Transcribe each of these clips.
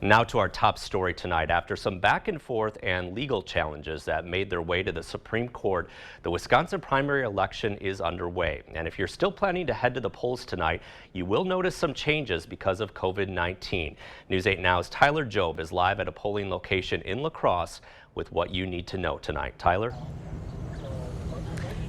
Now to our top story tonight. After some back and forth and legal challenges that made their way to the Supreme Court, the Wisconsin primary election is underway. And if you're still planning to head to the polls tonight, you will notice some changes because of COVID-19. News 8 Now's Tyler Jobe is live at a polling location in La-Crosse with what you need to know tonight. Tyler?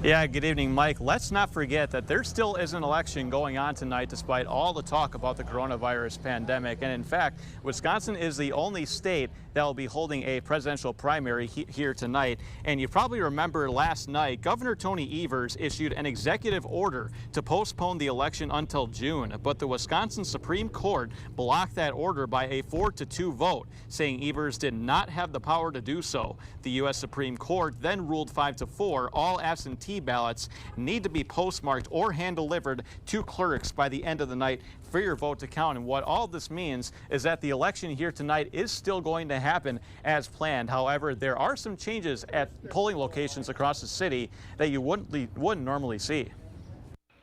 Yeah, good evening, Mike. Let's not forget that there still is an election going on tonight despite all the talk about the coronavirus pandemic. And in fact, Wisconsin is the only state that will be holding a presidential primary here tonight. And you probably remember last night, Governor Tony Evers issued an executive order to postpone the election until June. But the Wisconsin Supreme Court blocked that order by a 4-2 vote, saying Evers did not have the power to do so. The U.S. Supreme Court then ruled 5-4 all absentee ballots need to be postmarked or hand-delivered to clerks by the end of the night for your vote to count. And what all this means is that the election here tonight is still going to happen as planned. However, there are some changes at polling locations across the city that you wouldn't normally see.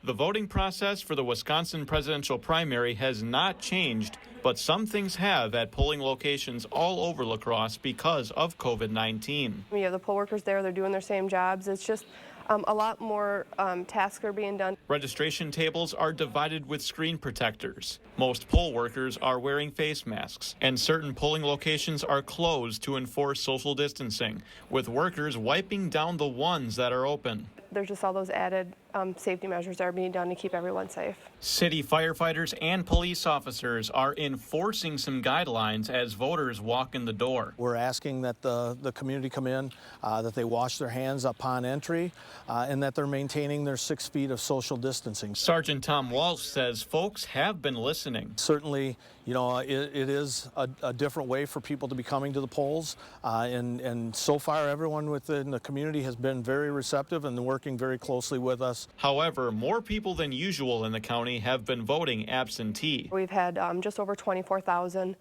The voting process for the Wisconsin presidential primary has not changed, but some things have at polling locations all over La-Crosse because of COVID-19. We have the poll workers there, they're doing their same jobs. It's just a lot more tasks are being done. Registration tables are divided with screen protectors. Most poll workers are wearing face masks, and certain polling locations are closed to enforce social distancing, with workers wiping down the ones that are open. There's just all those added safety measures that are being done to keep everyone safe. City firefighters and police officers are enforcing some guidelines as voters walk in the door. We're asking that the community come in, that they wash their hands upon entry, and that they're maintaining their 6 feet of social distancing. Sergeant Tom Walsh says folks have been listening. Certainly, you know, it is a different way for people to be coming to the polls, and so far everyone within the community has been very receptive and working very closely with us. However, more people than usual in the county have been voting absentee. We've had just over 24,000.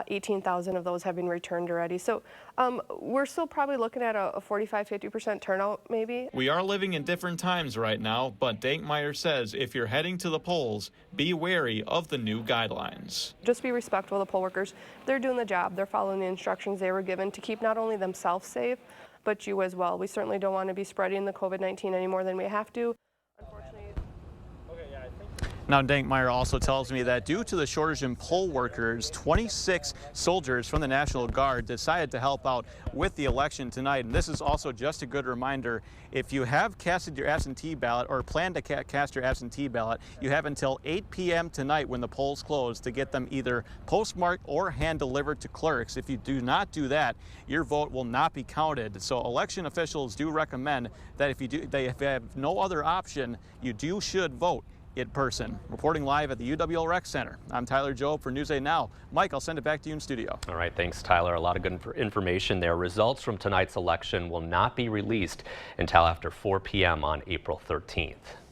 18,000 of those have been returned already. So we're still probably looking at a 45-50% turnout maybe. We are living in different times right now, but Dankmeyer says if you're heading to the polls, be wary of the new guidelines. Just be respectful of the poll workers. They're doing the job. They're following the instructions they were given to keep not only themselves safe, but you as well. We certainly don't want to be spreading the COVID-19 any more than we have to. Unfortunately. Now, Dankmeyer also tells me that due to the shortage in poll workers, 26 soldiers from the National Guard decided to help out with the election tonight. And this is also just a good reminder, if you have casted your absentee ballot or plan to cast your absentee ballot, you have until 8 p.m. tonight when the polls close to get them either postmarked or hand-delivered to clerks. If you do not do that, your vote will not be counted. So election officials do recommend that if you have no other option, you should vote in person. Reporting live at the UWL Rec Center, I'm Tyler Jobe for News 8 Now. Mike, I'll send it back to you in studio. All right, thanks, Tyler. A lot of good information there. Results from tonight's election will not be released until after 4 p.m. on April 13th.